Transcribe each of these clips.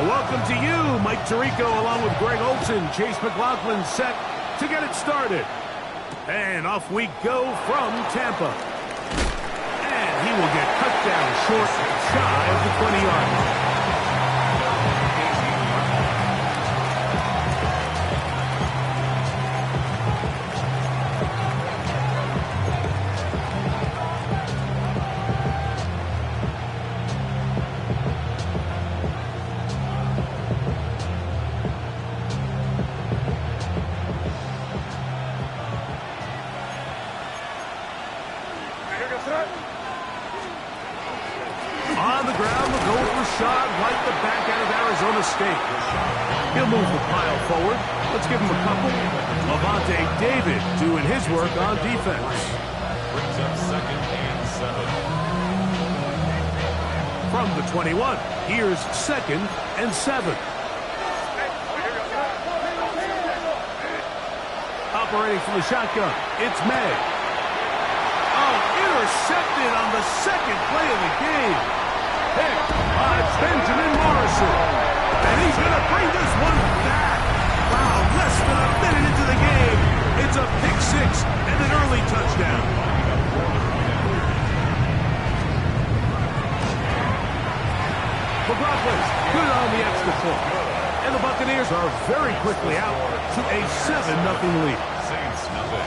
Welcome to you, Mike Tirico, along with Greg Olson. Chase McLaughlin set to get it started. And off we go from Tampa. And he will get cut down short, shy of the 20-yard line. On the ground, we'll go with Rashad White, the back out of Arizona State. He'll move the pile forward. Let's give him a couple. Levante David doing his work on defense. Brings up 2nd and 7. From the 21, here's 2nd and 7. Operating from the shotgun, it's May. Oh, intercepted on the 2nd play of the game. Picked by Benjamin Morrison. And he's going to bring this one back. Wow, less than a minute into the game. It's a pick 6 and an early touchdown. McLaughlin's good on the extra point. And the Buccaneers are very quickly out to a 7-0 lead. Saints nothing.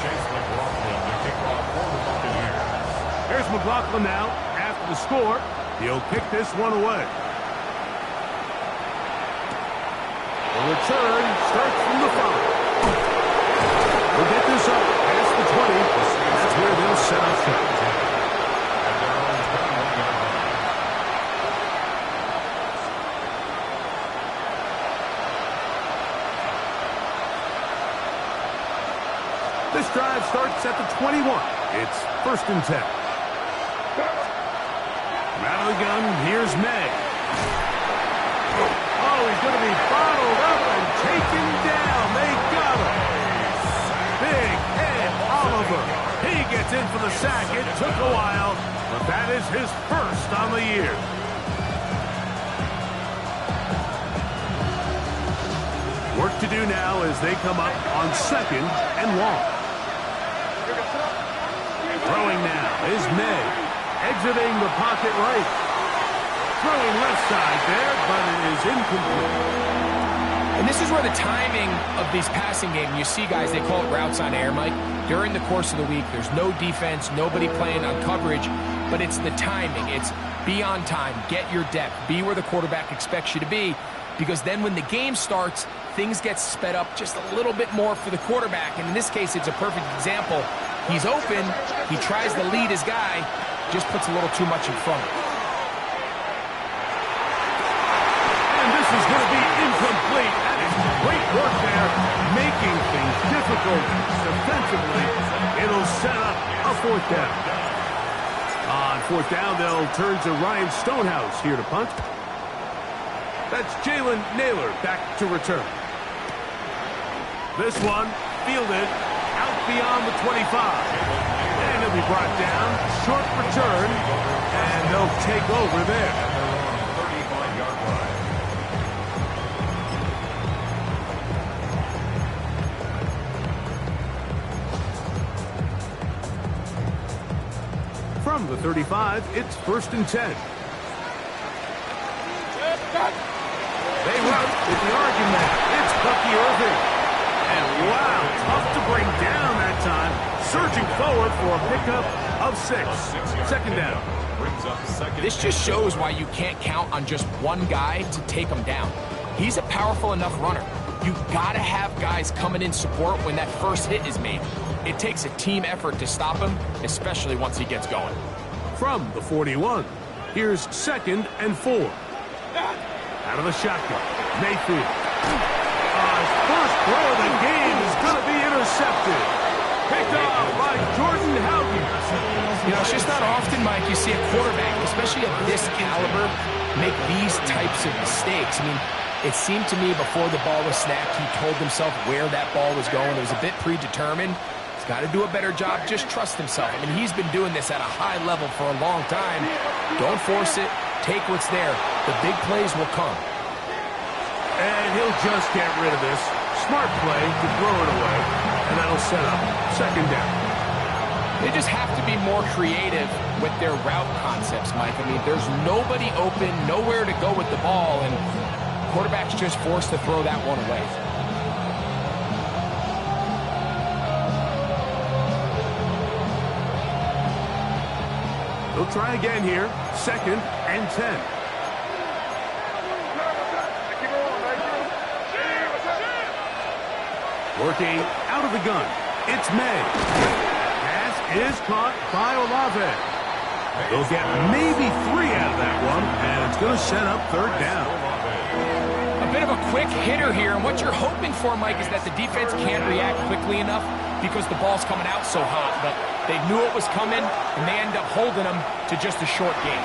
Chase McLaughlin to kick off for the Buccaneers. Here's McLaughlin now. After the score, he'll kick this one away. The return starts from the 5. We'll get this up past the 20. That's where they'll set up shop. This drive starts at the 21. It's 1st and 10. From out of the gun, here's May. Oh, he's going to be bottled up and taken down. They got him. Big Ed Oliver. He gets in for the sack. It took a while, but that is his first on the year. Work to do now as they come up on 2nd and 1. Throwing now is May. Exiting the pocket right. Throwing left side there, but it is incomplete. And this is where the timing of these passing games, you see guys, they call it routes on air, Mike. During the course of the week, there's no defense, nobody playing on coverage, but it's the timing. It's be on time, get your depth, be where the quarterback expects you to be, because then when the game starts, things get sped up just a little bit more for the quarterback. And in this case, it's a perfect example. He's open, he tries to lead his guy, just puts a little too much in front. And this is going to be incomplete. That is great work there, making things difficult defensively. It'll set up a 4th down. On 4th down, they'll turn to Ryan Stonehouse here to punt. That's Jalen Naylor back to return. This one fielded out beyond the 25. And he'll be brought down. Short return. And they'll take over there. 35-yard line. From the 35, it's 1st and 10. They run with the argument. It's Bucky Irving. And wow, tough to bring down that time. Surging forward for a pickup of 6. 2nd down. Brings up 2nd. This just shows why you can't count on just one guy to take him down. He's a powerful enough runner. You gotta have guys coming in support when that first hit is made. It takes a team effort to stop him, especially once he gets going. From the 41, here's 2nd and 4. Out of the shotgun, Mayfield. His first throw of the game is going to be intercepted. Picked off by Jordan Howden. You know, it's just not often, Mike, you see a quarterback, especially of this caliber, make these types of mistakes. I mean, it seemed to me before the ball was snapped, he told himself where that ball was going. It was a bit predetermined. He's got to do a better job. Just trust himself. I mean, he's been doing this at a high level for a long time. Don't force it. take what's there. The big plays will come. And he'll just get rid of this. Smart play to throw it away, and that'll set up second down. They just have to be more creative with their route concepts, Mike. I mean, there's nobody open, nowhere to go with the ball, and quarterback's just forced to throw that one away. They'll try again here. Second and 10. Working out of the gun. It's May. Pass is caught by Olave. They'll get maybe 3 out of that one, and it's going to set up third down. A bit of a quick hitter here, and what you're hoping for, Mike, is that the defense can't react quickly enough because the ball's coming out so hot. But they knew it was coming, and they end up holding them to just a short gain.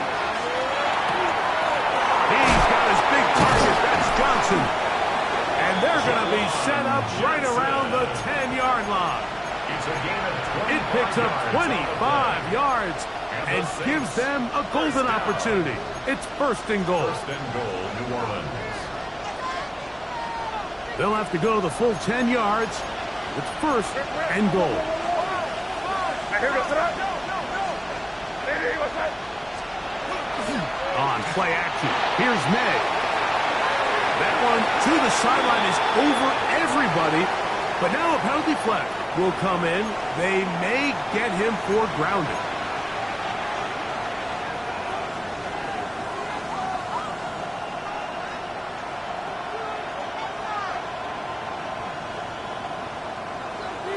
He's got his big target. That's Johnson. And they're going to be set up right around the 10-yard line. It picks up 25 yards and gives them a golden opportunity. It's first and goal. First and goal, New Orleans. They'll have to go the full 10 yards. It's first and goal. On play action, here's May. That one to the sideline is over everybody, but now a penalty flag will come in. They may get him for grounding.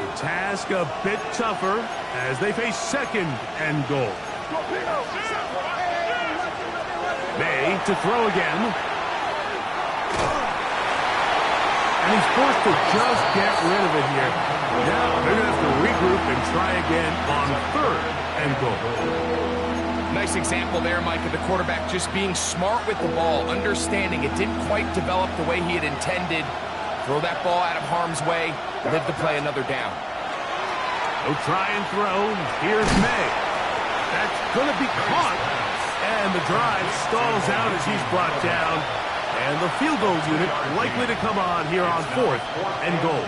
The task a bit tougher as they face second and goal. May to throw again. And he's forced to just get rid of it here. Now they're going to have to regroup and try again on third and goal. Nice example there, Mike, of the quarterback just being smart with the ball, understanding it didn't quite develop the way he had intended. Throw that ball out of harm's way, live to play another down. They'll try and throw. Here's May. That's going to be caught. And the drive stalls out as he's brought down. And the field goal unit likely to come on here on fourth and goal.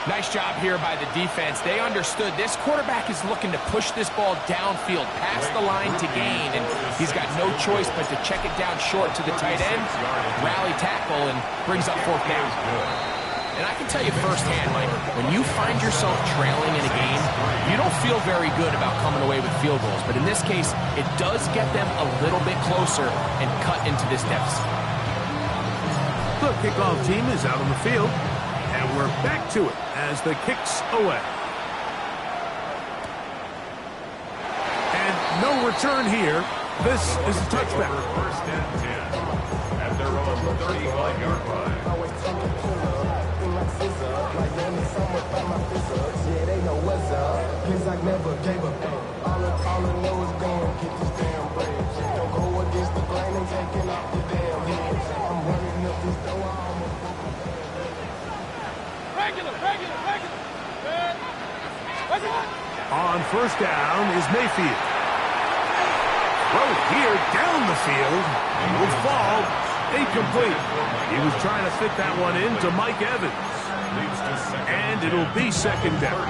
Nice job here by the defense. They understood this quarterback is looking to push this ball downfield, past the line to gain, and he's got no choice but to check it down short to the tight end, rally tackle, and brings up fourth down. And I can tell you firsthand, Mike, when you find yourself trailing in a game, you don't feel very good about coming away with field goals. But in this case, it does get them a little bit closer and cut into this deficit. The kickoff team is out on the field, and we're back to it as the kick's away. And no return here. This is a touchback. First and 10 at their own 35-yard line. On first down is Mayfield. Throw here down the field. He will fall. Incomplete. He was trying to fit that one in to Mike Evans. And it'll be second down.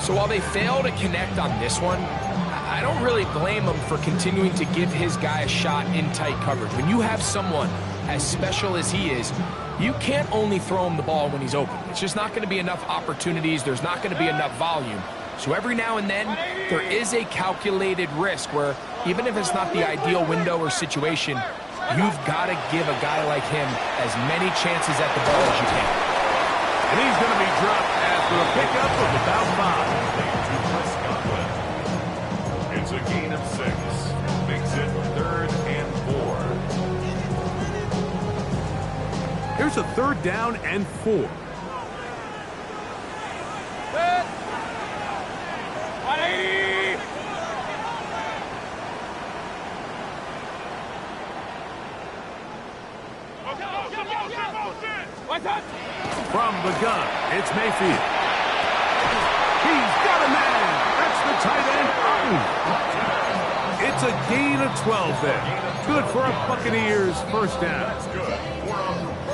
So while they fail to connect on this one, I don't really blame him for continuing to give his guy a shot in tight coverage. When you have someone as special as he is, you can't only throw him the ball when he's open. It's just not going to be enough opportunities. There's not going to be enough volume. So every now and then, there is a calculated risk where even if it's not the ideal window or situation, you've got to give a guy like him as many chances at the ball as you can. And he's going to be dropped after a pickup of about 5. It's a gain of 6. Makes it third and 4. Here's a third down and 4. From the gun, it's Mayfield. He's got a man. That's the tight end. It's a a gain of 12 there. Good for a Buccaneers first down.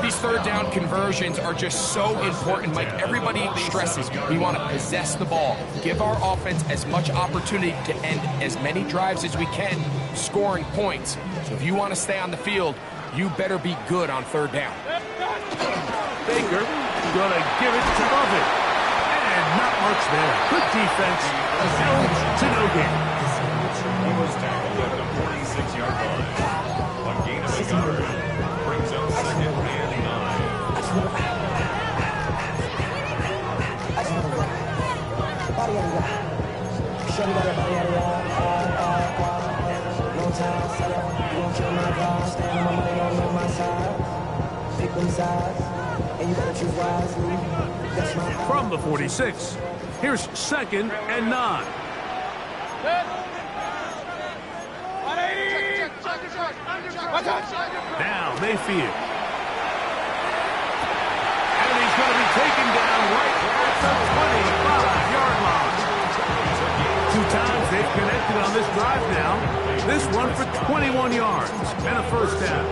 These third down conversions are just so important, Mike. Everybody stresses we want to possess the ball, give our offense as much opportunity to end as many drives as we can, scoring points. So if you want to stay on the field, you better be good on third down. Baker gonna give it to Buffett. And not much there. Good defense. To no gain. He was tackled at the 46-yard line. A gain of a yard brings up second and 9. From the 46, here's second and 9. Now Mayfield. And he's going to be taken down right at the 25-yard line. 2 times they've connected on this drive now. This one for 21 yards and a first down.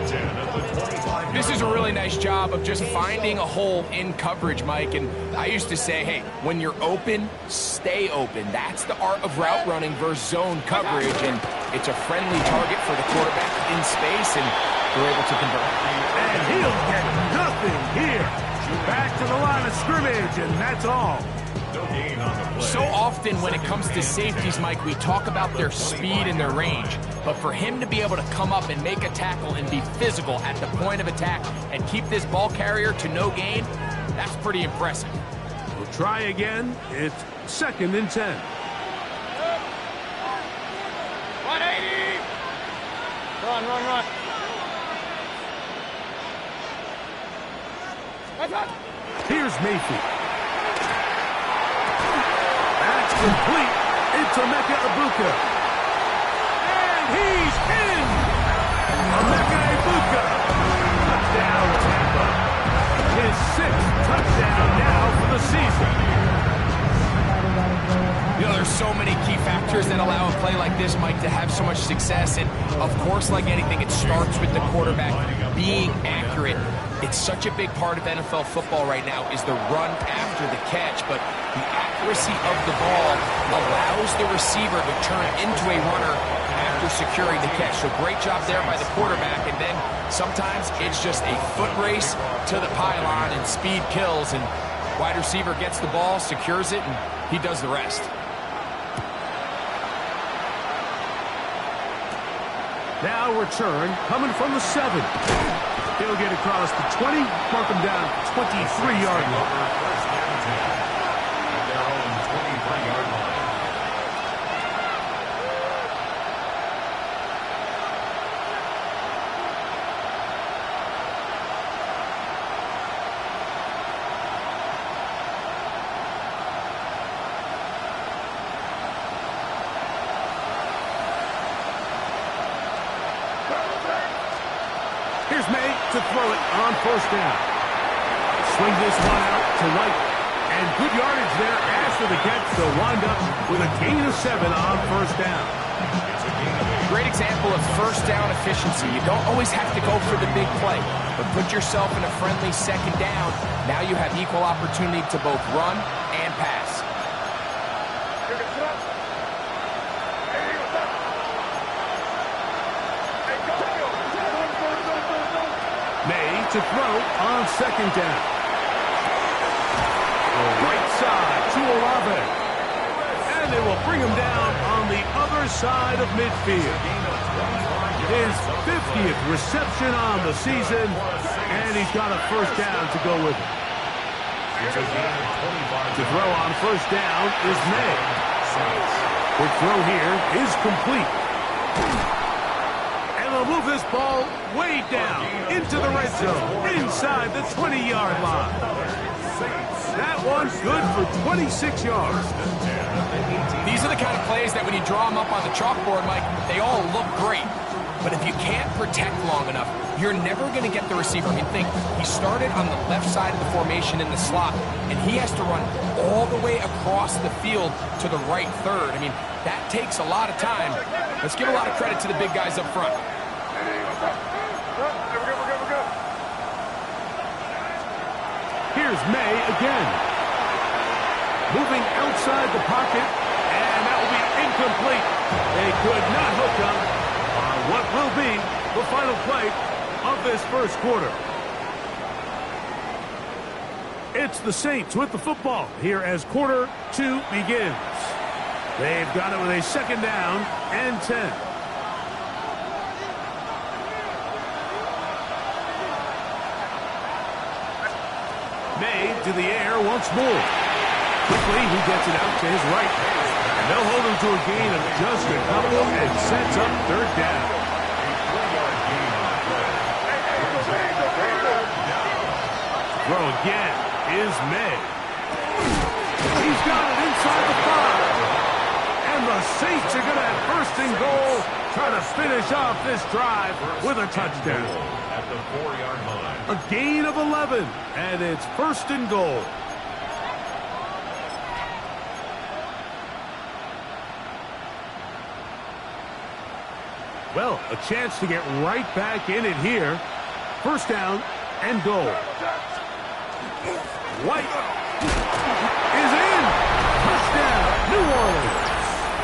This is a really nice job of just finding a hole in coverage, Mike. And I used to say, hey, when you're open, stay open. That's the art of route running versus zone coverage. And it's a friendly target for the quarterback in space, and they're able to convert. And he'll get nothing here. Back to the line of scrimmage, and that's all. So often when it comes to safeties, Mike, we talk about their speed and their range. But for him to be able to come up and make a tackle and be physical at the point of attack and keep this ball carrier to no gain, that's pretty impressive. We'll try again. It's second and 10. 180! Run. Here's Mayfield. That's complete into Emeka Egbuka. And he's in! Emeka Egbuka. Touchdown, Tampa. His 6th touchdown now for the season. You know, there's so many key factors that allow a play like this, Mike, to have so much success. And, of course, like anything, it starts with the quarterback being accurate. It's such a big part of NFL football right now is the run after the catch. But the accuracy of the ball allows the receiver to turn into a runner after securing the catch. So great job there by the quarterback. And then sometimes it's just a foot race to the pylon and speed kills. And wide receiver gets the ball, secures it, and he does the rest. Now return coming from the 7. He'll get across the 20, mark him down at the 23-yard line. Their own 23-yard line. Here's May to throw it on first down. Swing this one out to White. And good yardage there after the catch. They'll wind up with a gain of 7 on first down. Great example of first down efficiency. You don't always have to go for the big play, but put yourself in a friendly second down. Now you have equal opportunity to both run and pass. May to throw on second down. Right side to Olave. And they will bring him down on the other side of midfield. His 50th reception on the season, and he's got a first down to go with it. To throw on first down is May. Quick throw here is complete. And they'll move this ball way down into the red zone, inside the 20-yard line. That one's good for 26 yards. These are the kind of plays that when you draw them up on the chalkboard, Mike, they all look great. But if you can't protect long enough, you're never going to get the receiver. I mean, think, he started on the left side of the formation in the slot, and he has to run all the way across the field to the right third. I mean, that takes a lot of time. Let's give a lot of credit to the big guys up front. Here's May again. Moving outside the pocket, and that will be incomplete. They could not hook up on what will be the final play of this first quarter. It's the Saints with the football here as quarter 2 begins. They've got it with a second down and 10. May to the air once more. Quickly, he gets it out to his right. And they'll hold him to a gain of just a couple and sets up third down. Throw again is May. He's got it inside the 5. And the Saints are going to have first and goal, trying to finish off this drive with a touchdown. At the 4-yard line. A gain of 11, and it's first and goal. Well, a chance to get right back in it here. First down and goal. White is in. Touchdown, New Orleans.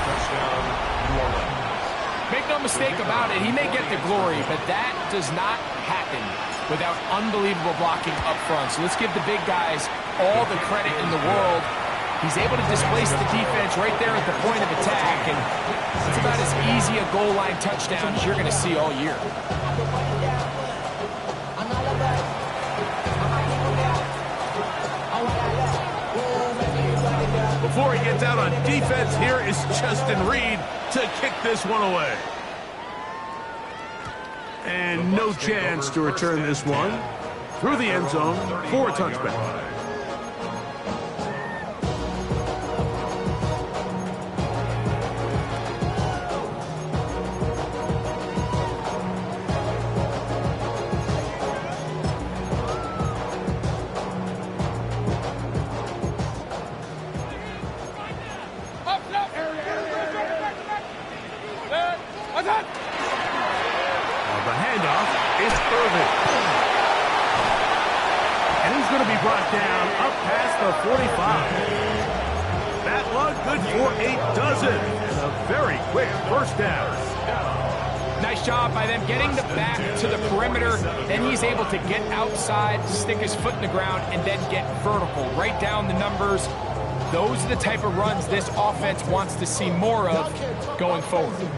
Touchdown, New Orleans. Make no mistake about it, he may get the glory, but that does not happen without unbelievable blocking up front. So let's give the big guys all the credit in the world. He's able to displace the defense right there at the point of attack, and it's about as easy a goal line touchdown as you're going to see all year. Before he gets out on defense, here is Justin Reed to kick this one away. And no chance to return this one through the end zone for a touchback. Brought down up past the 45. That one good for a dozen. And a very quick first down. Nice job by them getting the back to the perimeter. Then he's able to get outside, stick his foot in the ground, and then get vertical. Right down the numbers. Those are the type of runs this offense wants to see more of going forward.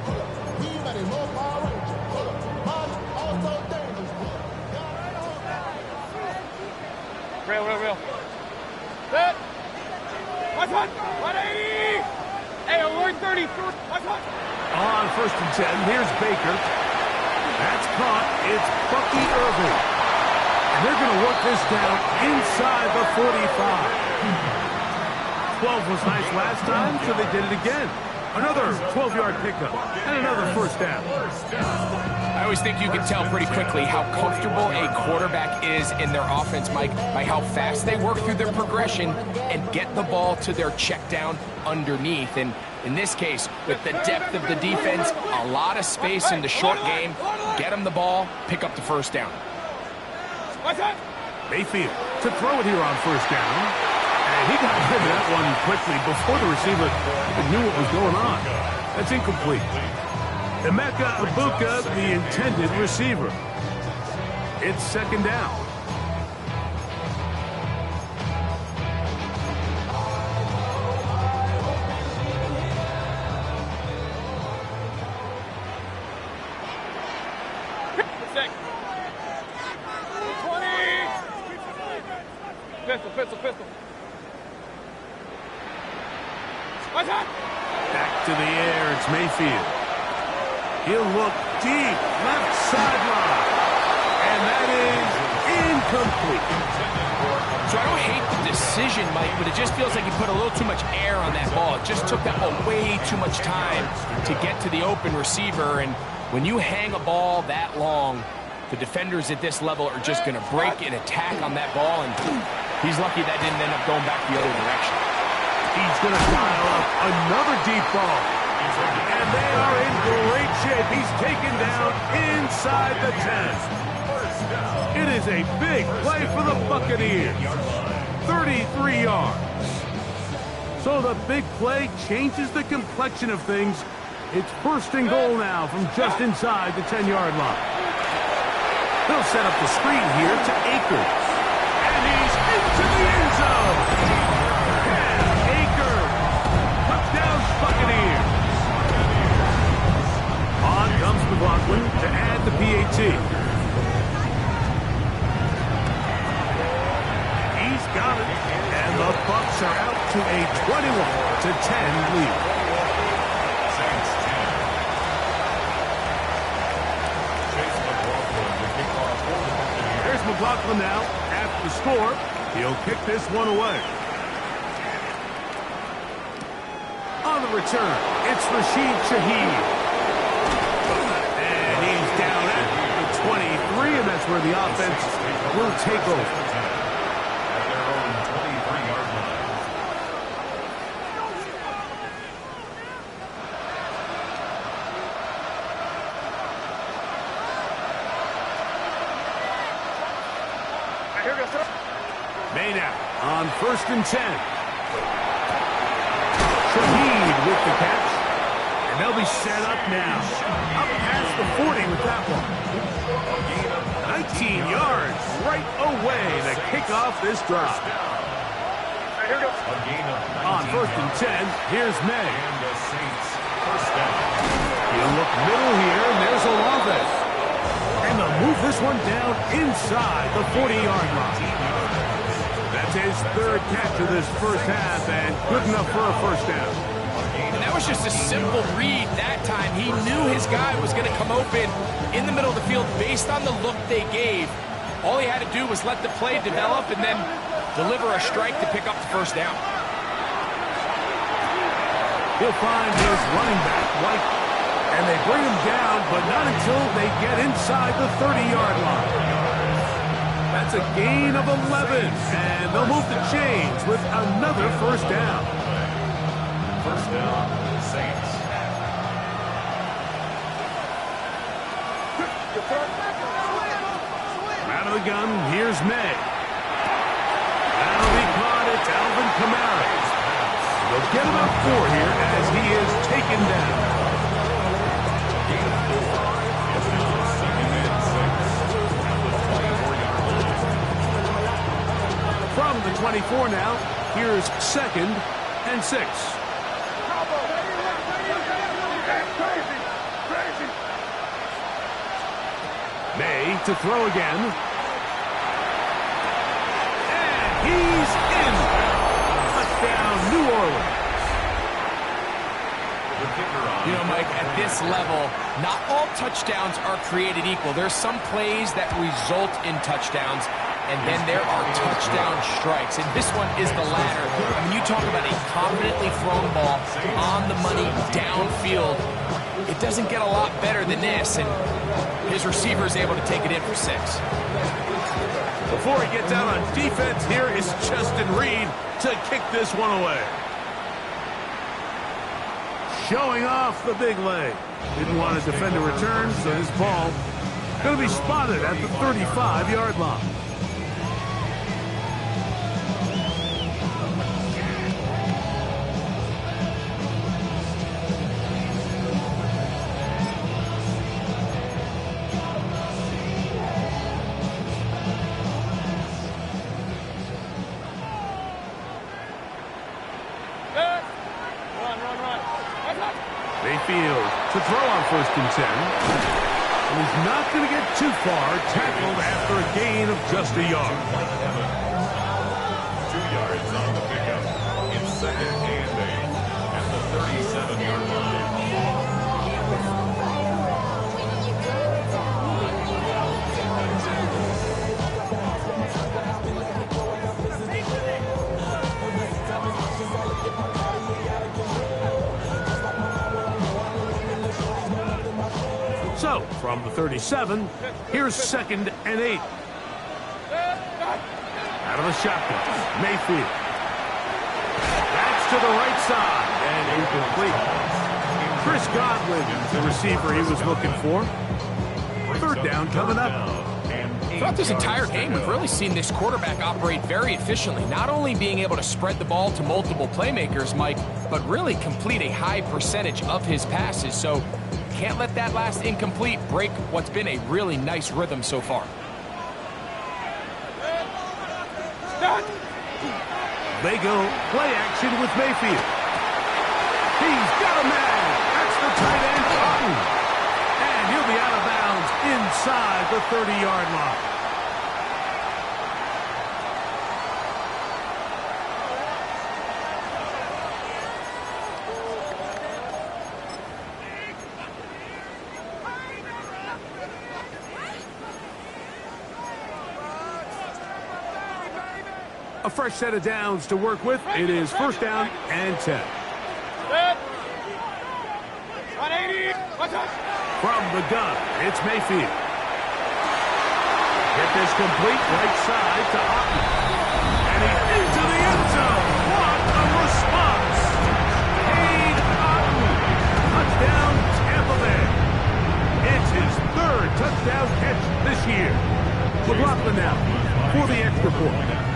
Real. Set. Watch one. 180. Hey, alert 33. Watch one. On first and 10, here's Baker. That's caught. It's Bucky Irving. And they're going to work this down inside the 45. 12 was nice last time, so they did it again. Another 12-yard pickup and another first down. I always think you can tell pretty quickly how comfortable a quarterback is in their offense, Mike, by how fast they work through their progression and get the ball to their check down underneath. And in this case, with the depth of the defense, a lot of space in the short game, get them the ball, pick up the first down. Mayfield to throw it here on first down. And he got rid of that one quickly before the receiver even knew what was going on. That's incomplete. Emeka Ibuka, the intended receiver. It's second down. Pistol. Back to the air, it's Mayfield. He'll look deep, left sideline. And that is incomplete. So I don't hate the decision, Mike, but it just feels like he put a little too much air on that ball. It just took that ball way too much time to get to the open receiver. And when you hang a ball that long, the defenders at this level are just going to break and attack on that ball. And he's lucky that didn't end up going back the other direction. He's going to dial up another deep ball. And they are in great shape. He's taken down inside the 10. It is a big play for the Buccaneers. 33 yards. So the big play changes the complexion of things. It's first and goal now from just inside the 10-yard line. They'll set up the screen here to Akers. And he's into the end zone. Yeah, Akers. Touchdown, Buccaneers. On comes McLaughlin to add the PAT. He's got it. And the Bucs are out to a 21-10 lead. There's McLaughlin now at the score. He'll kick this one away. On the return, it's Rashid Shaheed. And he's down at the 23, and that's where the offense will take over. At their own 23-yard line. May now on 1st and 10. Shaheed with the catch. And they'll be set up now. Up past the 40 with that one. 19 yards right away to kick off this drive. On 1st and 10, here's May. And the Saints first down. He'll look middle here, and there's Olave. And they'll move this one down inside the 40-yard line. That's his third catch of this first half, and good enough for a first down. And that was just a simple read that time. He knew his guy was going to come open in the middle of the field based on the look they gave. All he had to do was let the play develop and then deliver a strike to pick up the first down. He'll find his running back, White, and they bring him down, but not until they get inside the 30-yard line. That's a gain of 11, and they'll move the chains with another first down. First down, Saints. Out of the gun, here's May. That'll be caught. It's Alvin Kamara. They'll get about 4 here as he is taken down. From the 24 now, here's 2nd and 6. May to throw again. And he's in. Touchdown, New Orleans. You know, Mike, at this level, not all touchdowns are created equal. There's some plays that result in touchdowns, and then there are touchdown strikes. And this one is the latter. When you talk about a confidently thrown ball on the money downfield, it doesn't get a lot better than this, and his receiver is able to take it in for 6. Before he gets out on defense, here is Justin Reed to kick this one away. Showing off the big leg. Didn't want to defend a return, so his ball going to be spotted at the 35-yard line. Mayfield to throw on 1st and 10. And he's not going to get too far, tackled after a gain of just a yard. 2 yards on the pickup. It's 2nd and 8 at the 37-yard line. So, from the 37, here's 2nd and 8. Out of the shotgun, Mayfield. That's to the right side, and incomplete. Chris Godwin, the receiver he was looking for. 3rd down coming up. Throughout this entire game, we've really seen this quarterback operate very efficiently, not only being able to spread the ball to multiple playmakers, Mike, but really complete a high percentage of his passes. So can't let that last incomplete break what's been a really nice rhythm so far. They go play action with Mayfield. He's got a man. That's the tight end, Cotton. And he'll be out of bounds inside the 30-yard line. A fresh set of downs to work with. It is 1st down and 10. From the gun, it's Mayfield. Get this complete right side to Otten. And he's into the end zone. What a response. Cade Otten. Touchdown, Tampa Bay. It's his 3rd touchdown catch this year. McLaughlin now for the extra point.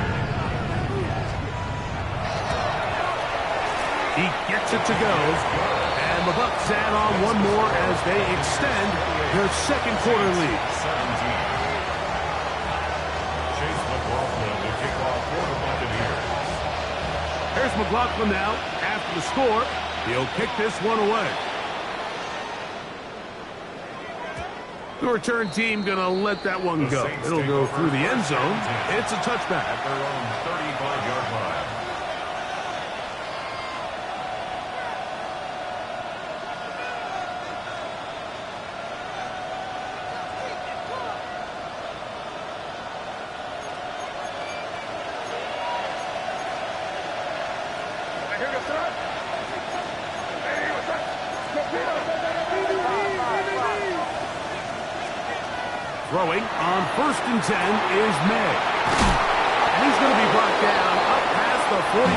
He gets it to go, and the Bucs add on one more as they extend their 2nd quarter lead. 17. Chase McLaughlin will kick off for the Buccaneers. Here's McLaughlin now. After the score, he'll kick this one away. The return team going to let that one go. It'll go through the end zone. It's a touchback. At their own 35-yard line. Throwing on 1st and 10 is May. And he's going to be brought down up past the 45.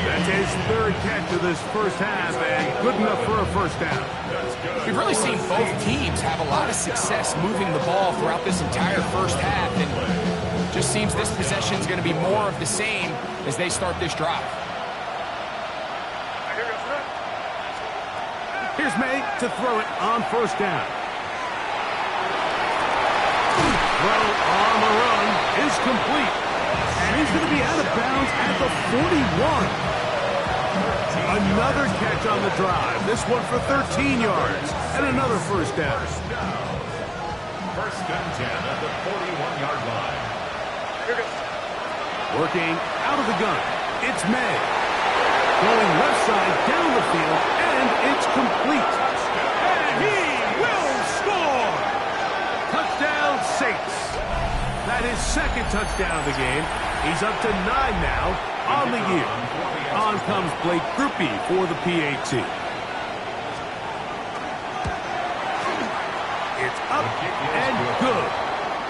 That's his 3rd catch of this 1st half, and good enough for a 1st down. We've really seen both teams have a lot of success moving the ball throughout this entire 1st half, and just seems this possession is going to be more of the same as they start this drive. Here's May to throw it on 1st down. Throw on the run is complete. And he's going to be out of bounds at the 41. Another catch on the drive. This one for 13 yards. And another 1st down. 1st and 10 at the 41-yard line. Working out of the gun. It's May. Going left side down the field. And it's complete. And he will score. Touchdown, Saints. That is 2nd touchdown of the game. He's up to 9 now on the year. On comes Blake Grupe for the PAT. It's up and good.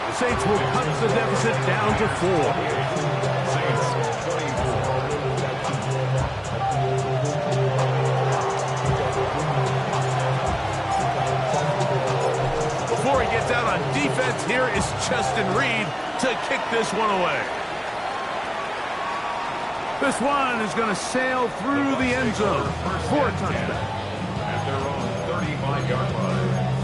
The Saints will cut the deficit down to 4. Saints 24. Before he gets out on defense, here is Justin Reed to kick this one away. This one is going to sail through the end zone for a touchdown. At their own 35-yard line.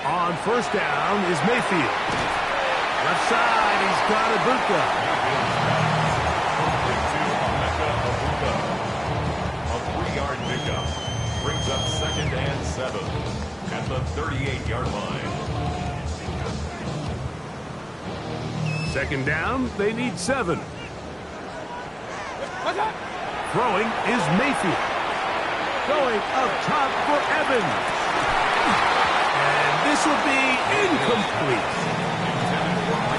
On 1st down is Mayfield. Left side, he's got Ibuka. A 3-yard pickup brings up 2nd and 7 at the 38-yard line. Second down, they need 7. Throwing is Mayfield. Going up top for Evans. And this will be incomplete.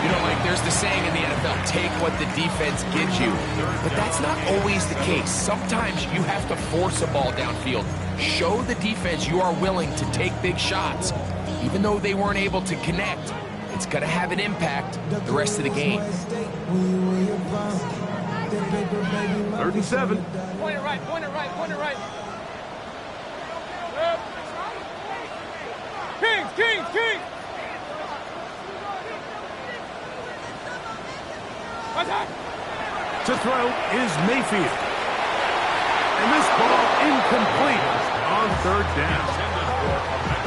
You know, Mike, there's the saying in the NFL, take what the defense gives you. But that's not always the case. Sometimes you have to force a ball downfield. Show the defense you are willing to take big shots. Even though they weren't able to connect, it's going to have an impact the rest of the game. 3rd and 7. Point it right, point it right, point it right. Kings, Kings, Kings! To throw is Mayfield. And this ball incomplete on 3rd down.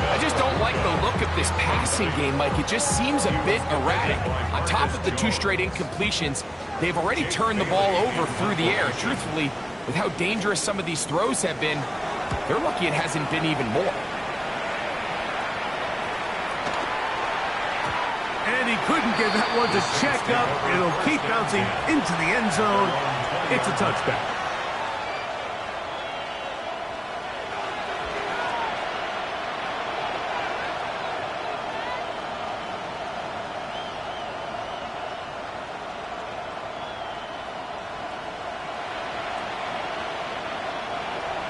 I just don't like the look of this passing game, Mike. It just seems a bit erratic. On top of the 2 straight incompletions, they've already turned the ball over through the air. Truthfully, with how dangerous some of these throws have been, they're lucky it hasn't been even more. And he couldn't get that one to check up. It'll keep bouncing into the end zone. It's a touchback.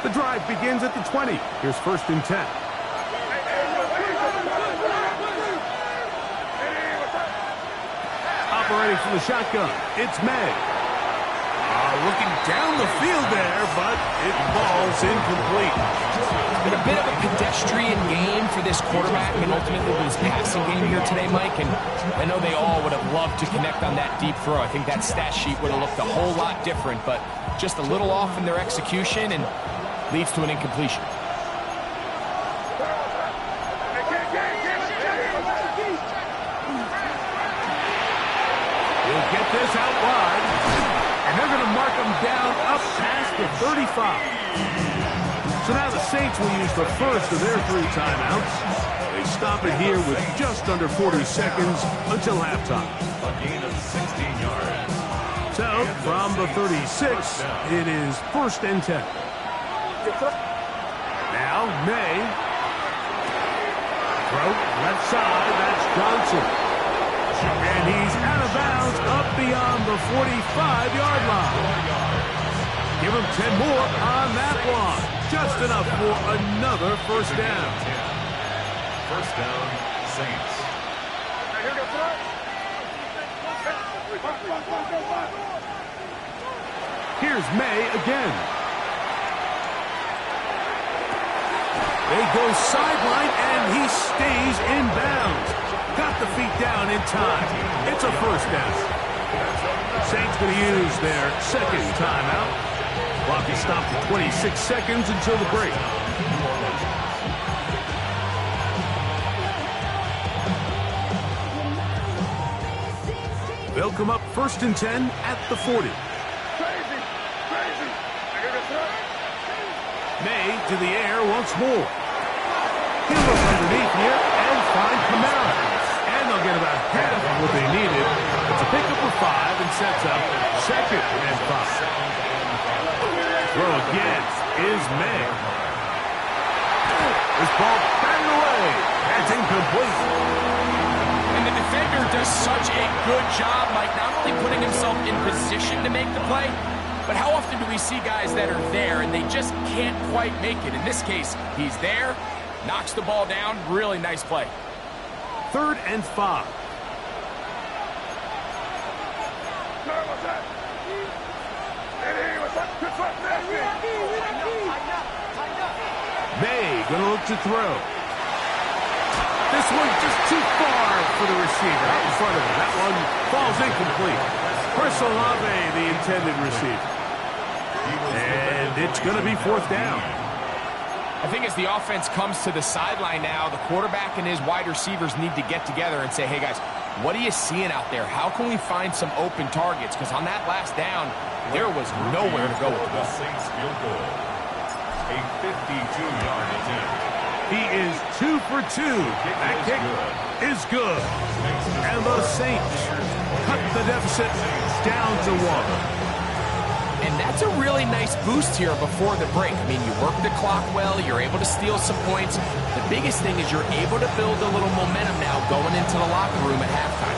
The drive begins at the 20. Here's 1st and 10. Operating from the shotgun, it's May. Looking down the field there, but it falls incomplete. It's been a bit of a pedestrian game for this quarterback and ultimately this passing game here today, Mike. And I know they all would have loved to connect on that deep throw. I think that stat sheet would have looked a whole lot different, but just a little off in their execution and leads to an incompletion. He'll get this out wide, and they're going to mark him down up past the 35. So now the Saints will use the first of their 3 timeouts. They stop it here with just under 40 seconds until halftime. A gain of 16 yards. So from the 36, it is 1st and 10. Now May. Throw left side, that's Johnson. And he's out of bounds up beyond the 45-yard line. Give him 10 more on that one. Just enough for another 1st down. 1st down, Saints. Here's May again. They go sideline, and he stays in bounds. Got the feet down in time. It's a 1st down. Saints going to use their 2nd timeout. Clock is stopped at 26 seconds until the break. They'll come up 1st and 10 at the 40. May to the air once more. He'll look underneath here and find Kamara. And they'll get about half of what they needed. It's a pickup of 5 and sets up 2nd and 5. Throw again is May. This ball batted away. That's incomplete. And the defender does such a good job, Mike, not only putting himself in position to make the play, but how often do we see guys that are there and they just can't quite make it? In this case, he's there, knocks the ball down. Really nice play. 3rd and 5. May gonna look to throw. This one just too far for the receiver out in front of him. That one falls incomplete. Chris Olave, the intended receiver. And it's going to be 4th down. I think as the offense comes to the sideline now, the quarterback and his wide receivers need to get together and say, hey, guys, what are you seeing out there? How can we find some open targets? Because on that last down, there was nowhere to go with the ball. Saints field goal. A 52-yard attempt. He is 2 for 2. That kick is good. And the Saints cut the deficit down to 1. And that's a really nice boost here before the break. I mean, you work the clock well, you're able to steal some points. The biggest thing is you're able to build a little momentum now going into the locker room at halftime.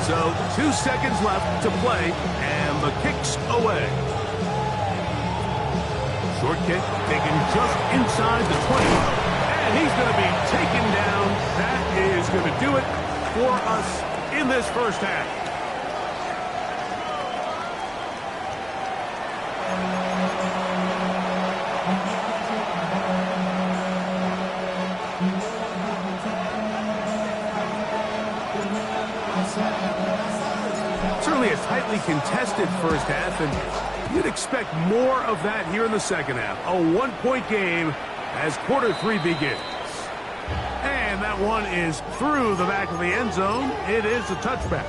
So 2 seconds left to play, and the kick's away. Short kick taken just inside the 20. And he's going to be taken down. That is going to do it for us in this first half. Certainly a tightly contested first half, and you'd expect more of that here in the second half. A 1-point game as quarter 3 begins. And that one is through the back of the end zone. It is a touchback.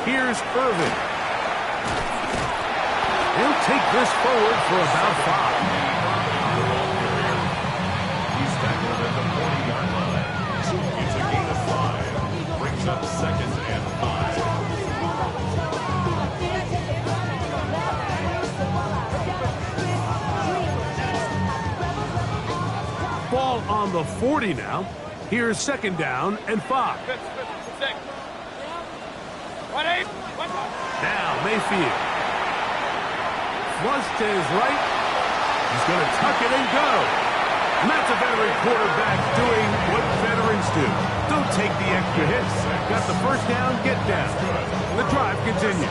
Here's Irvin. He'll take this forward for about 5. He's tackled at the 40-yard line. It's a gain of 5. Brings up 2nd and 5. Ball on the 40 now. Here's 2nd down and 5. Now Mayfield. Flush to his right. He's going to tuck it and go. And that's a veteran quarterback doing what veterans do. Don't take the extra hits. Got the first down, get down. The drive continues.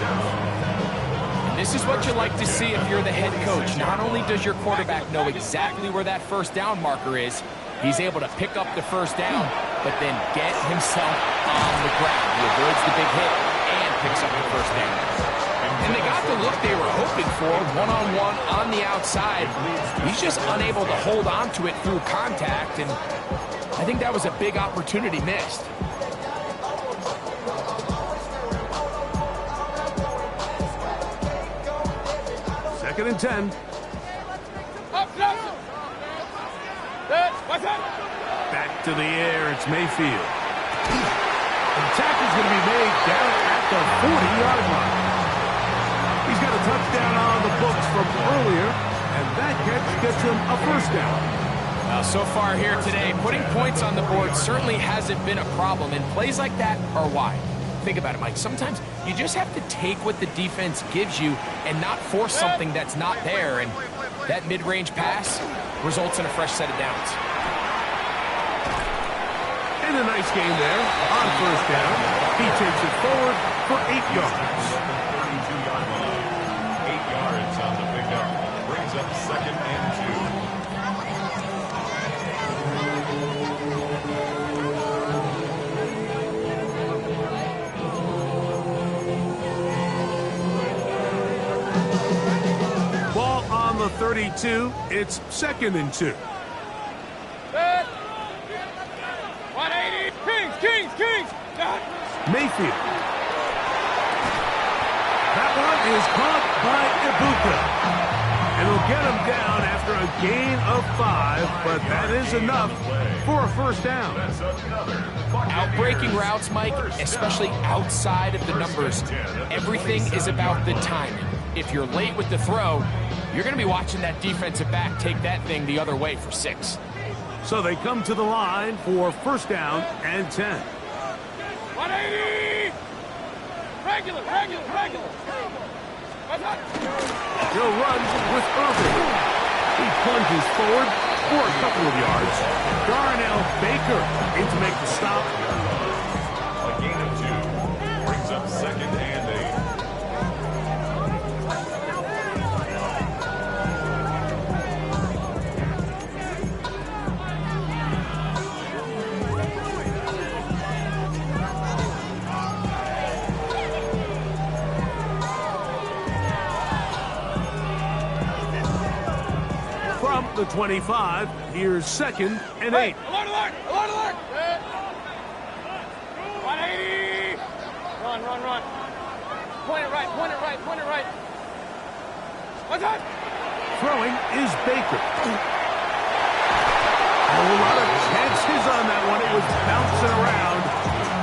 And this is what you like to see if you're the head coach. Not only does your quarterback know exactly where that first down marker is, he's able to pick up the first down, but then get himself on the ground. He avoids the big hit and picks up the first down. And they got the look they were hoping for, one-on-one on the outside. He's just unable to hold on to it through contact, and I think that was a big opportunity missed. Second and 10. Back to the air, it's Mayfield. The tackle's going to be made down at the 40-yard line. He's got a touchdown on the books from earlier, and that catch gets him a first down. So far here today, putting points on the board certainly hasn't been a problem, and plays like that are why. Think about it, Mike. Sometimes you just have to take what the defense gives you and not force something that's not there, and that mid-range pass results in a fresh set of downs. And a nice game there on first down. He takes it forward for 8 yards. 32-yard line. 8 yards on the pickup. Brings up 2nd and 2. Ball on the 32. It's 2nd and 2. 180. Kings. Mayfield. That one is caught by Ibuka. And he'll get him down after a gain of 5, but that is enough for a first down. Outbreaking routes, Mike, especially outside of the numbers, everything is about the timing. If you're late with the throw, you're going to be watching that defensive back take that thing the other way for 6. So they come to the line for first down and 10. 180. Regular. He'll run with Irvin. He plunges forward for a couple of yards. Darnell Baker in to make the stop. A gain of 2. Brings up 2nd and 8. The 25. Here's 2nd and 8. Alert, alert, alert, alert. 180. Run, run, run. Point it right, point it right, point it right. One time. Throwing is Baker. A lot of chances on that one. It was bouncing around,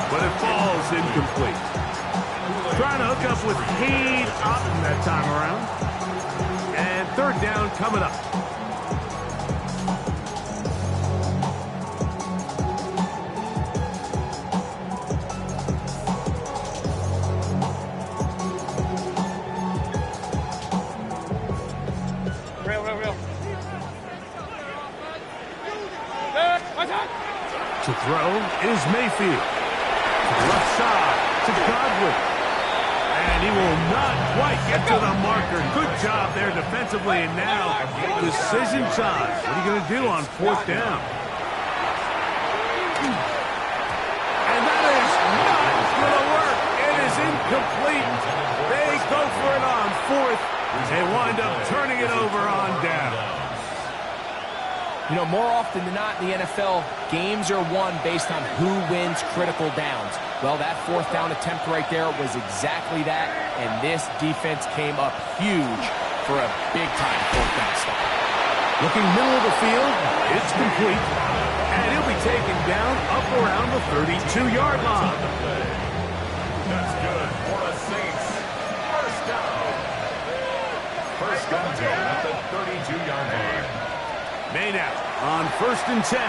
but it falls incomplete. Trying to hook up with Cade Otton that time around. And 3rd down coming up. To throw is Mayfield. To the left side to Godwin. And he will not quite get to the marker. Good job there defensively. And now decision time. What are you going to do on 4th down? And that is not going to work. It is incomplete. They go for it on 4th. They wind up turning it over on down. You know, more often than not in the NFL, games are won based on who wins critical downs. Well, that 4th down attempt right there was exactly that, and this defense came up huge for a big-time 4th down stop. Looking middle of the field, it's complete, and he'll be taken down up around the 32-yard line. That's good for the Saints. First down. First and 10 at the 32-yard line. Made out on 1st and 10.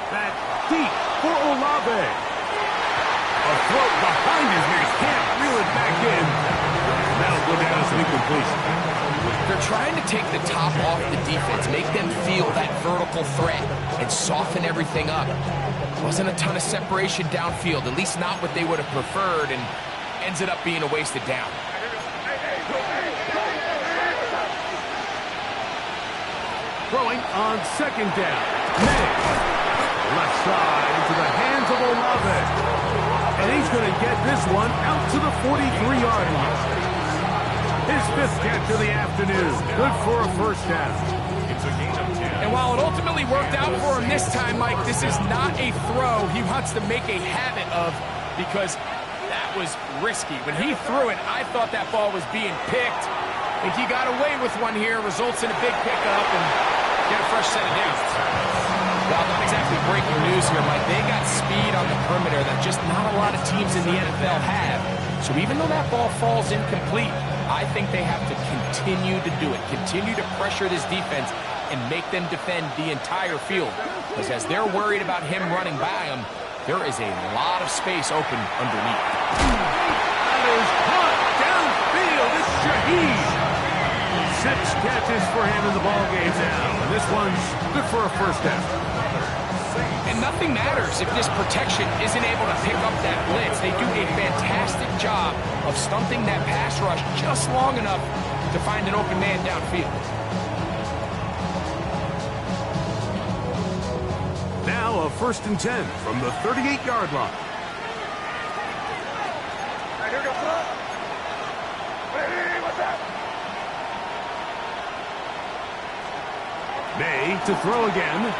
Back deep for Olave. A throw behind his man. Can't reel it back in. That'll go down as an incompletion. They're trying to take the top off the defense, make them feel that vertical threat, and soften everything up. Wasn't a ton of separation downfield, at least not what they would have preferred, and ends it up being a wasted down. Throwing on 2nd down. May. Left side into the hands of Olave. And he's going to get this one out to the 43-yard line. His 5th catch of the afternoon. Good for a 1st down. It's a gain of 10. And while it ultimately worked out for him this time, Mike, this is not a throw he wants to make a habit of, because that was risky. When he threw it, I thought that ball was being picked. I think he got away with one here, results in a big pickup, and get a fresh set of downs. Well, not exactly breaking news here, Mike. They got speed on the perimeter that just not a lot of teams in the NFL have. So even though that ball falls incomplete, I think they have to continue to do it, continue to pressure this defense and make them defend the entire field. Because as they're worried about him running by them, there is a lot of space open underneath. That is caught downfield. It's Shaheed. 6 catches for him in the ballgame now. And this one's good for a 1st down. And nothing matters if this protection isn't able to pick up that blitz. They do a fantastic job of stunting that pass rush just long enough to find an open man downfield. Now a 1st and 10 from the 38-yard line. May to throw again.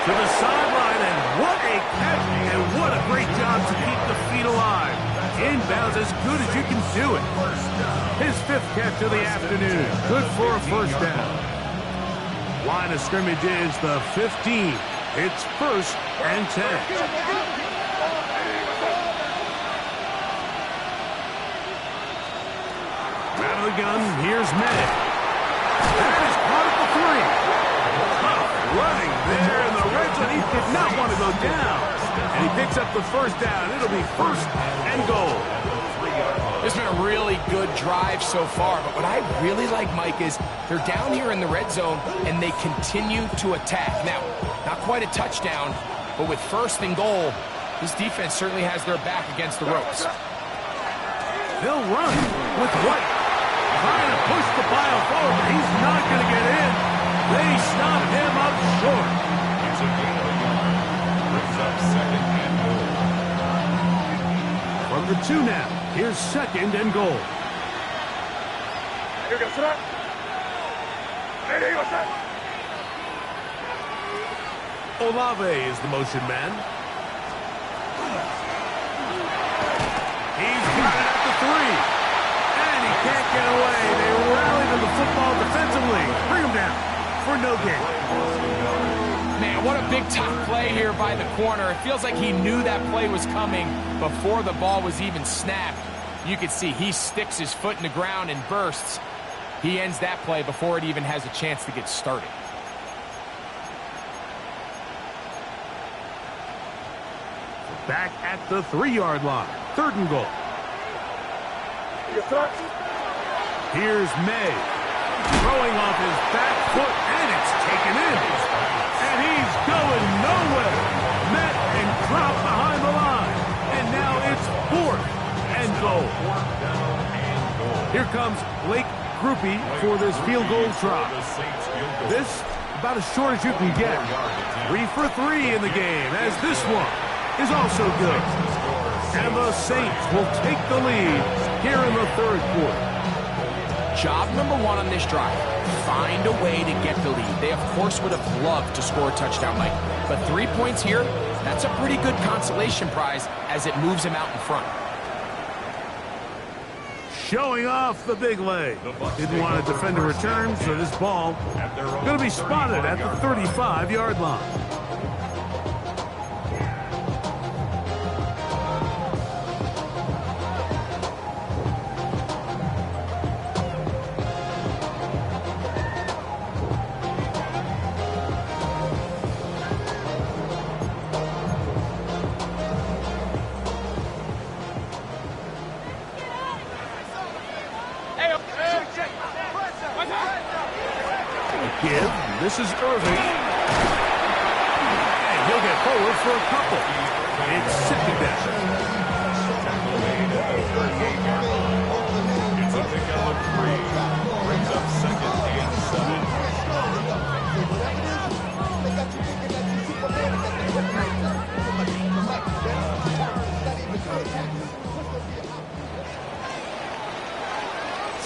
To the sideline, and what a catch, and what a great job to keep the feet alive. Inbounds as good as you can do it. His 5th catch of the afternoon. Good for a 1st down. Line of scrimmage is the 15. It's 1st and 10. Out of the gun, here's May. That is caught at the 3. Tough running there in the red zone. He did not want to go down. And he picks up the 1st down. It'll be 1st and goal. This has been a really good drive so far, but what I really like, Mike, is they're down here in the red zone, and they continue to attack. Now, not quite a touchdown, but with 1st and goal, this defense certainly has their back against the ropes. They'll run with White. Trying to push the pile forward, but he's not going to get in. They stop him up short. It's a gain of a yard. Brings up 2nd and goal. From the 2 now, here's 2nd and goal. Here we go, sit up. Olave is the motion man. He's got it at the 3. And he can't get away. They rally to the football defensively. Bring him down for no gain. Man, what a big-time play here by the corner. It feels like he knew that play was coming before the ball was even snapped. You can see he sticks his foot in the ground and bursts. He ends that play before it even has a chance to get started. Back at the 3-yard line. 3rd and goal. Here's May. Throwing off his back foot, and it's taken in. And he's going nowhere. Met and dropped behind the line. And now it's 4th and goal. Here comes Blake Groupie for this field goal try. This, about as short as you can get. 3 for 3 in the game, as this one is also good. And the Saints will take the lead here in the 3rd quarter. Job number 1 on this drive, find a way to get the lead. They, of course, would have loved to score a touchdown, Mike. But 3 points here, that's a pretty good consolation prize as it moves them out in front. Showing off the big leg. Didn't want to defend a return, so this ball going to be spotted at the 35-yard line. Give. This is Irving. And he'll get forward for a couple. It's 2nd down. It's a pickup of 3. Brings up 2nd and 7.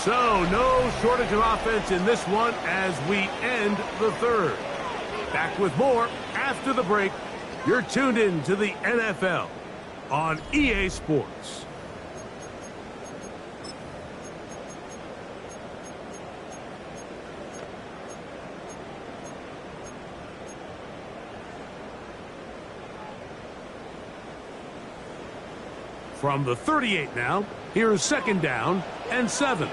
So, no shortage of offense in this one as we end the 3rd. Back with more after the break. You're tuned in to the NFL on EA Sports. From the 38 now, here's 2nd down and 7.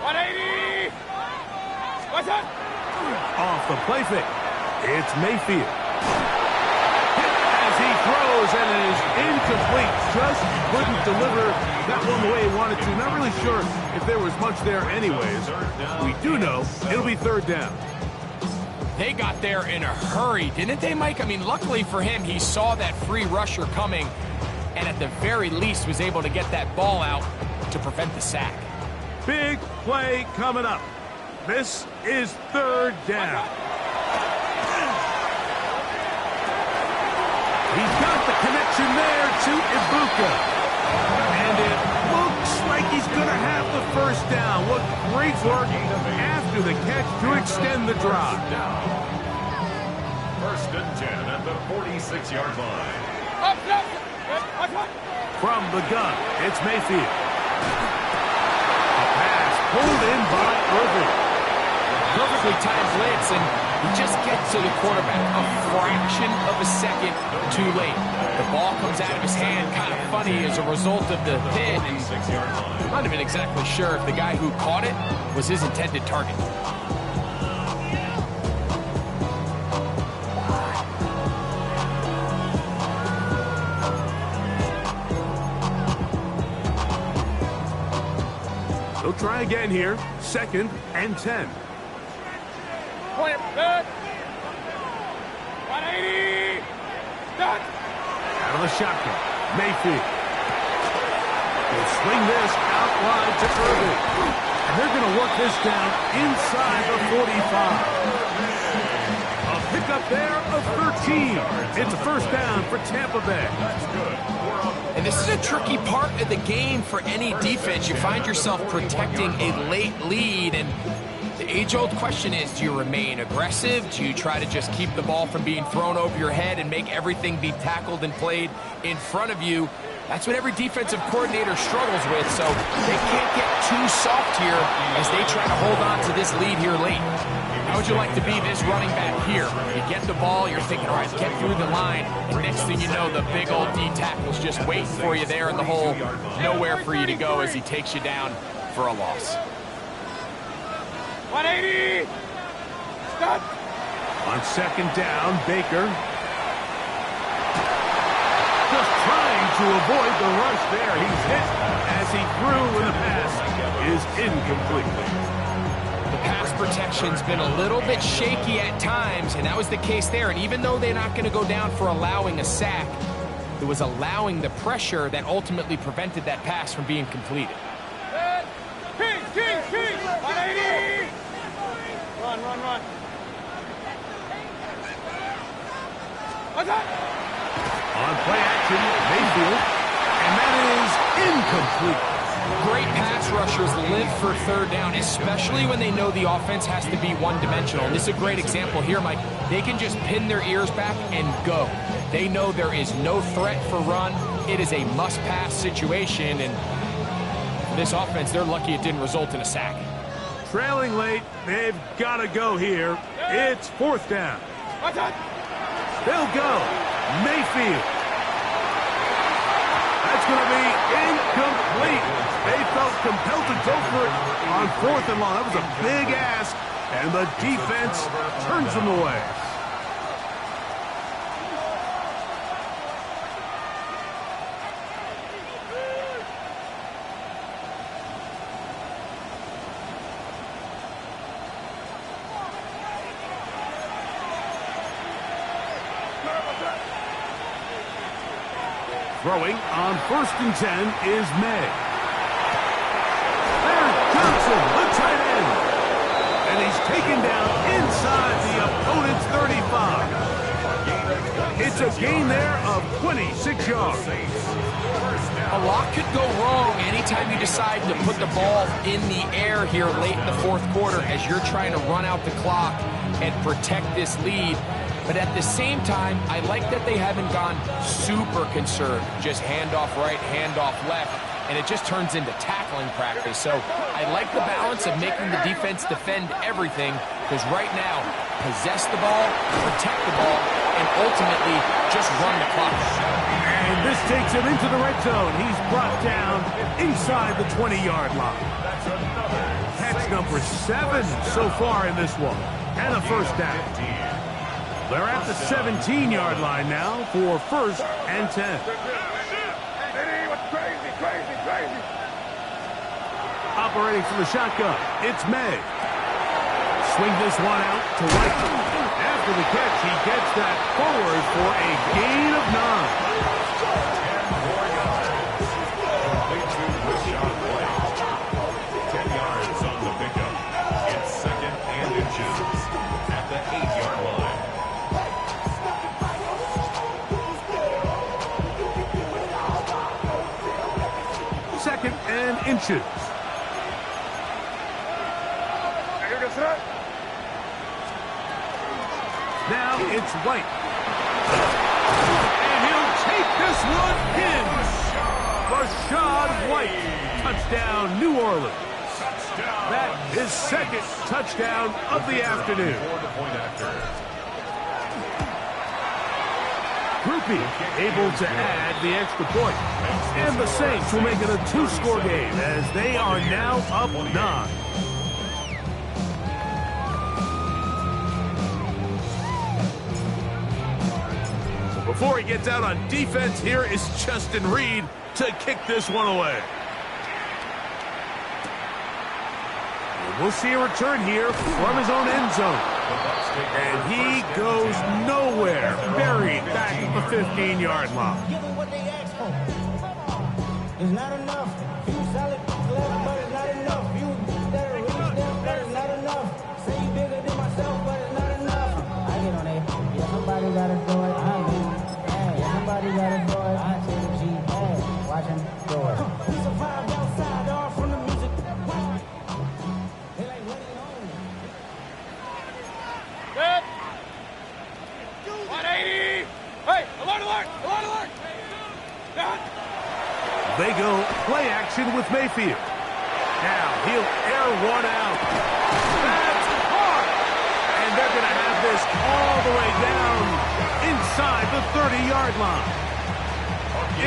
180! What's up? Off the play fake. It's Mayfield. Hit as he throws, and it is incomplete. Just couldn't deliver that one the way he wanted to. Not really sure if there was much there anyways. We do know it'll be 3rd down. They got there in a hurry, didn't they, Mike? I mean, luckily for him, he saw that free rusher coming, and at the very least was able to get that ball out to prevent the sack. Big play coming up. This is 3rd down. He's got the connection there to Ibuka. And it looks like he's going to have the 1st down. What great work after the catch to extend the drive. 1st and 10 at the 46-yard line. From the gun, it's Mayfield. A pass pulled in by Irving. Perfectly timed blitz, and he just gets to the quarterback a fraction of a second too late. The ball comes out of his hand kind of funny as a result of the hit, and I'm not even exactly sure if the guy who caught it was his intended target. They'll try again here. 2nd and 10. 180! Done! Out of the shotgun. Mayfield. They'll swing this out wide to Irving. And they're going to work this down inside the 45. A pickup there of 13. It's a 1st down for Tampa Bay. And this is a tricky part of the game for any defense. You find yourself protecting a late lead, and The age-old question is, do you remain aggressive? Do you try to just keep the ball from being thrown over your head and make everything be tackled and played in front of you? That's what every defensive coordinator struggles with, so they can't get too soft here as they try to hold on to this lead here late. How would you like to be this running back here? You get the ball, you're thinking, all right, get through the line, and next thing you know, the big old D tackle's just waiting for you there in the hole. Nowhere for you to go as he takes you down for a loss. 180! Stop! On second down, Baker. Just trying to avoid the rush there. He's hit as he threw, and the pass is incomplete. The pass protection's been a little bit shaky at times, and that was the case there. And even though they're not going to go down for allowing a sack, it was allowing the pressure that ultimately prevented that pass from being completed. King! 180! Run. What's that? On play action, Mayfield, and that is incomplete. Great pass rushers live for third down, especially when they know the offense has to be one-dimensional. And this is a great example here, Mike. They can just pin their ears back and go. They know there is no threat for run. It is a must-pass situation, and for this offense, they're lucky it didn't result in a sack. Trailing late, they've got to go here. It's fourth down. What's that? They'll go. Mayfield. That's going to be incomplete. They felt compelled to go for it on fourth and long. That was a big ask, and the defense turns them away. Throwing on 1st and 10 is May. There's Johnson, the tight end. And he's taken down inside the opponent's 35. It's a gain there of 26 yards. A lot could go wrong anytime you decide to put the ball in the air here late in the fourth quarter as you're trying to run out the clock and protect this lead. But at the same time, I like that they haven't gone super conservative. Just handoff right, handoff left, and it just turns into tackling practice. So I like the balance of making the defense defend everything, because right now, possess the ball, protect the ball, and ultimately just run the clock. And this takes him into the red zone. He's brought down inside the 20-yard line. Catch number 7 so far in this one, and a first down. They're at the 17-yard line now for 1st and 10. Crazy. Operating from the shotgun, it's May. Swing this one out to White. After the catch, he gets that forward for a gain of 9. 10 yards on the pickup. It's 2nd and inches at the 8-yard line. Second and inches. Now it's White. And he'll take this one in. Rashad White. Touchdown, New Orleans. That is 2nd touchdown of the afternoon. Groupie able to add the extra point. And the Saints will make it a 2-score game as they are now up 9. So before he gets out on defense, here is Justin Reed to kick this one away. And we'll see a return here from his own end zone. And he goes nowhere, buried back at the 15-yard line. Give them what they asked for. It's not enough. You solid, clever, but it's not enough. You better reach them, but it's not enough. Say you bigger than myself, but it's not enough. I get on it. Yeah, somebody gotta do it. I mean, hey, somebody gotta do it. I take the G. Hey, watch him do it. We survived outside, all from the music. They like running on. action with Mayfield. Now he'll air one out. That's hard. And they're going to have this all the way down inside the 30-yard line.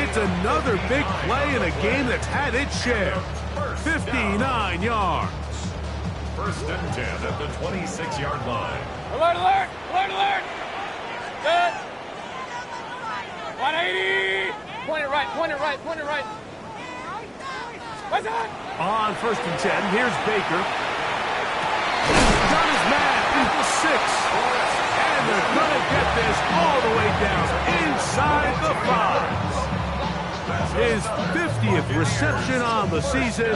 It's another big play in a game that's had its share. 59 yards. First and 10 at the 26-yard line. Alert, alert, alert, alert. Good. 180. Point it right, point it right, point it right. What's that? On first and 10, here's Baker. Got his man into 6. And they're going to get this all the way down inside the 5. His 50th reception on the season,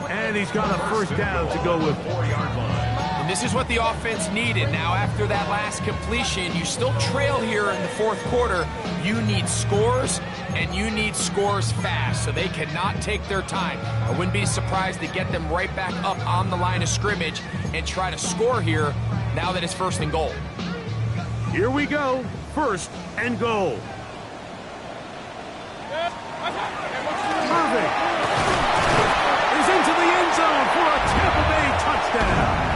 and he's got a first down to go with. 4-yard line. And this is what the offense needed. Now, after that last completion, you still trail here in the fourth quarter. You need scores, and you need scores fast, so they cannot take their time. I wouldn't be surprised to get them right back up on the line of scrimmage and try to score here now that it's first and goal. Here we go, first and goal. Irving is into the end zone for a Tampa Bay touchdown.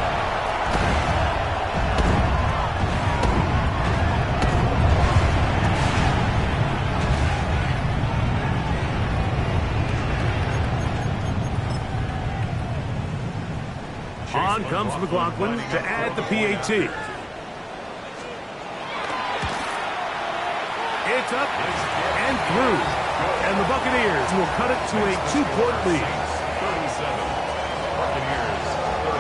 On comes McLaughlin to add the PAT. It's up and through. And the Buccaneers will cut it to a 2-point lead. 37. Buccaneers 35.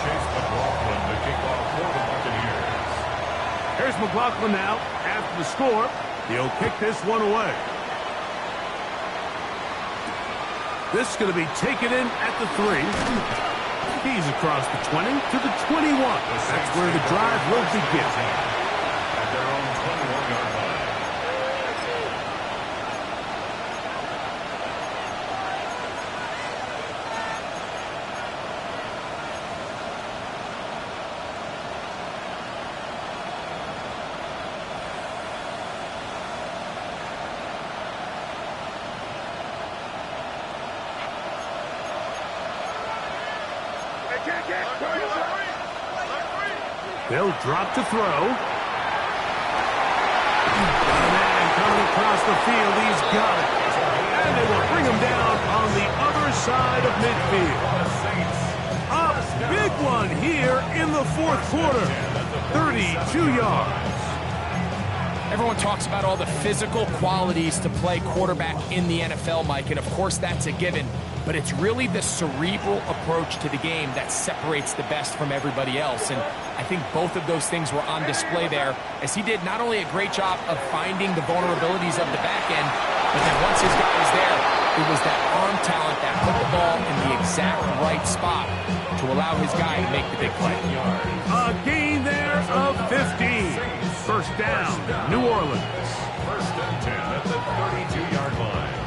Chase McLaughlin to kick off for the Buccaneers. Here's McLaughlin now. After the score, he'll kick this one away. This is going to be taken in at the 3. He's across the 20 to the 21. That's where the drive will begin. At their own 21-yard line. They'll drop to throw. And coming across the field, he's got it. And they will bring him down on the other side of midfield. A big one here in the fourth quarter. 32 yards. Everyone talks about all the physical qualities to play quarterback in the NFL, Mike, and of course that's a given. But it's really the cerebral approach to the game that separates the best from everybody else. And I think both of those things were on display there, as he did not only a great job of finding the vulnerabilities of the back end, but then once his guy was there, it was that arm talent that put the ball in the exact right spot to allow his guy to make the big play. A gain there of 15. First down, New Orleans. First and 10 at the 32-yard line.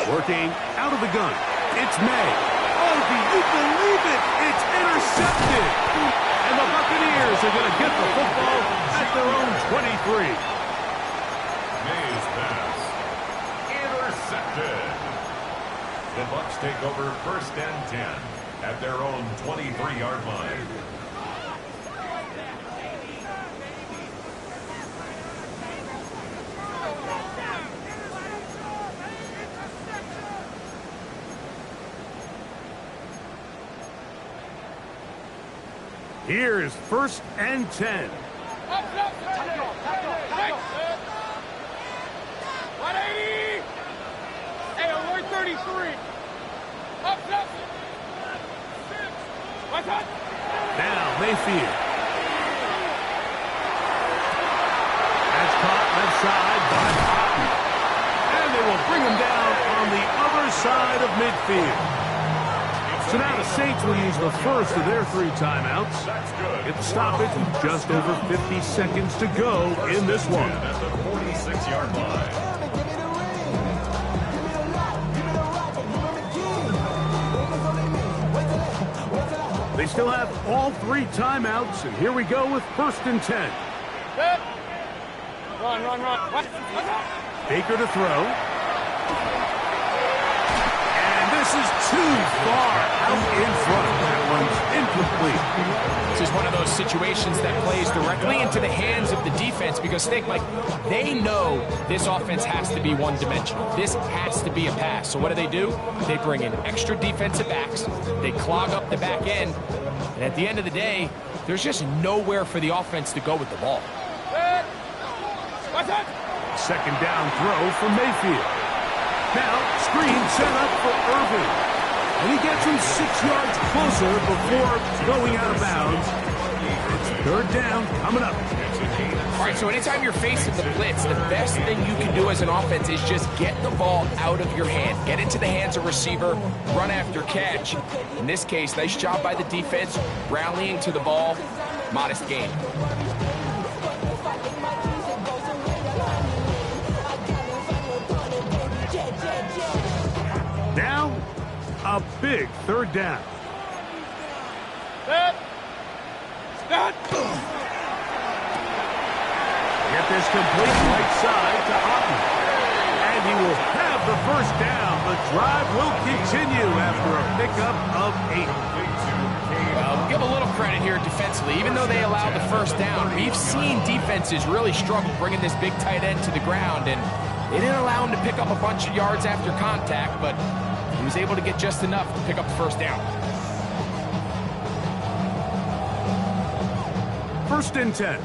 Working out of the gun. It's May. Oh, do you believe it? It's intercepted. And the Buccaneers are going to get the football at their own 23. May's pass. Intercepted. The Bucs take over first and 10 at their own 23-yard line. Here's first and 10. 180. Hey, alert 33. Up. What's up? Now Mayfield. That's caught left side by Cotton. And they will bring him down on the other side of midfield. So now the Saints will use the first of their 3 timeouts. Get the stoppage with just over 50 seconds to go in this one. At the 46-yard line. They still have all 3 timeouts, and here we go with 1st and 10. Set. Run. What? Baker to throw. And this is too far out in front. That one's incomplete. This is one of those situations that plays directly into the hands of the defense because, think, Mike, they know this offense has to be one-dimensional. This has to be a pass. So what do? They bring in extra defensive backs. They clog up the back end. And at the end of the day, there's just nowhere for the offense to go with the ball. What's that? 2nd down throw for Mayfield. Now, screen set up for Irving. And he gets him 6 yards closer before going out of bounds. It's 3rd down coming up. All right, so anytime you're facing the blitz, the best thing you can do as an offense is just get the ball out of your hand. Get into the hands of receiver, run after catch. In this case, nice job by the defense, rallying to the ball. Modest gain. Now, a big 3rd down. Set. Start. Get this complete right side to Otten. And he will have the 1st down. The drive will continue after a pickup of 8. Well, we'll give a little credit here defensively. Even though they allowed the 1st down, we've seen defenses really struggle bringing this big tight end to the ground, and they didn't allow him to pick up a bunch of yards after contact, but he was able to get just enough to pick up the 1st down. 1st and 10.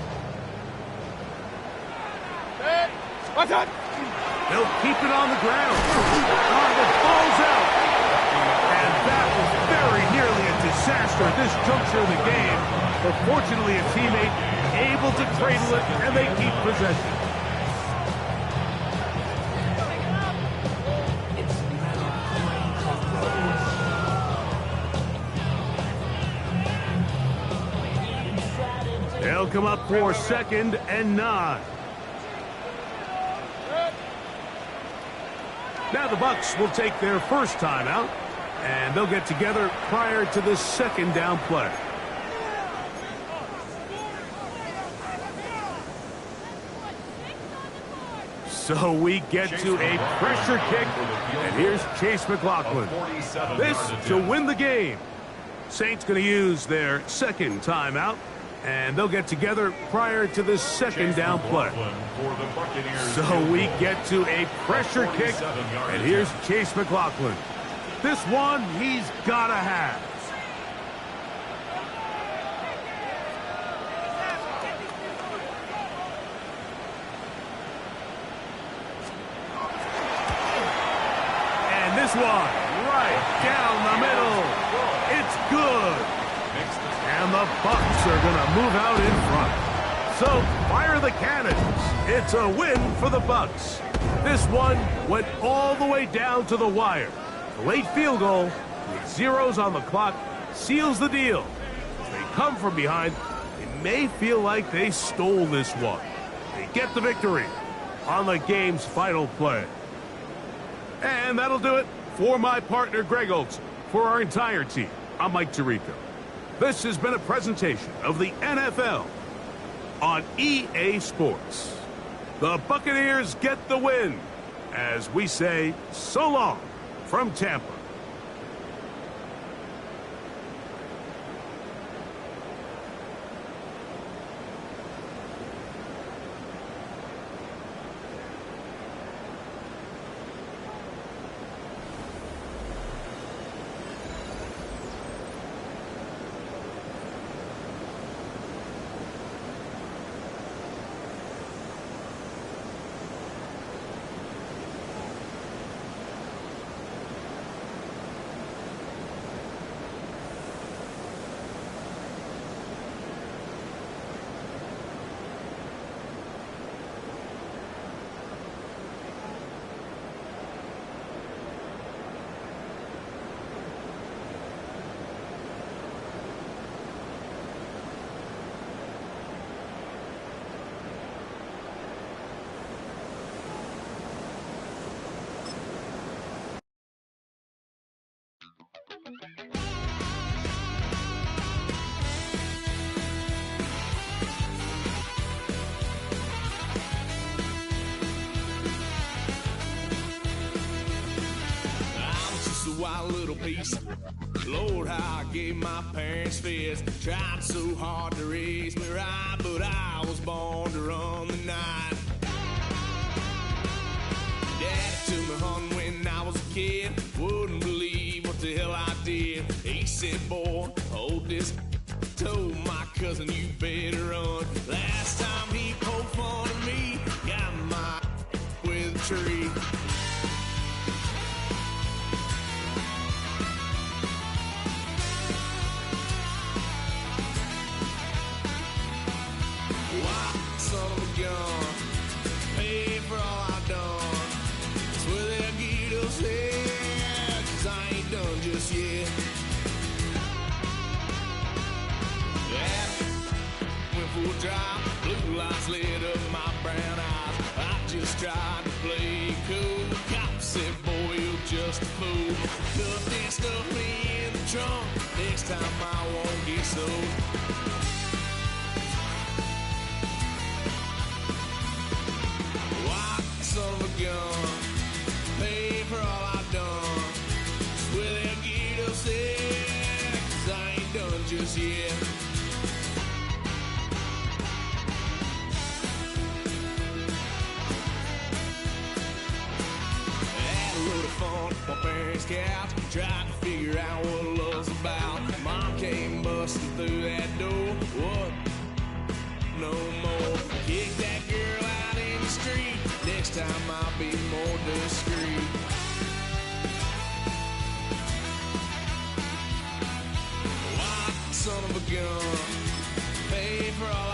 Set. What's that? They'll keep it on the ground. The ball's out. And that was very nearly a disaster at this juncture of the game. But fortunately, a teammate able to cradle it, and they keep possession. They'll come up for 2nd and 9. Now the Bucs will take their 1st timeout, and they'll get together prior to the 2nd down play. So we get to a pressure kick, and here's Chase McLaughlin. This to win the game. Saints going to use their 2nd timeout, and they'll get together prior to the 2nd down play. So we get to a pressure kick, and here's Chase McLaughlin. This one he's got to have. And this one right down the middle. It's good. And the Bucs are going to move out in front. So fire the cannons. It's a win for the Bucs. This one went all the way down to the wire. The late field goal with zeros on the clock seals the deal. As they come from behind, it may feel like they stole this one. They get the victory on the game's final play. And that'll do it for my partner Greg Olson. For our entire team, I'm Mike Tirico. This has been a presentation of the NFL on EA Sports. The Buccaneers get the win as we say so long from Tampa. peace. Lord, how I gave my parents fits. Tried so hard to raise me right, but I was born to run the night. Daddy took me hunting when I was a kid. Wouldn't believe what the hell I did. He said, boy, hold this. Told my cousin, you better run. Last time he poked fun at me, got my with a tree. Why, son of a gun, pay for all I've done. Swear they'll get us here, 'cause I ain't done just yet. Went for a drive, blue lights lit up my brown eyes. I just tried to play cool. Cop said, boy, you're just a fool. Cuffed and stuffed me in the trunk. Next time I won't get so. Why, son of a gun, pay for all I've done. Well, they'll get upset, 'cause I ain't done just yet. Fun, my parents' couch, tried to figure out what love's about. Mom came busting through that door. What? No more. Kick that girl out in the street. Next time I'll be more discreet. Why, son of a gun, pay for all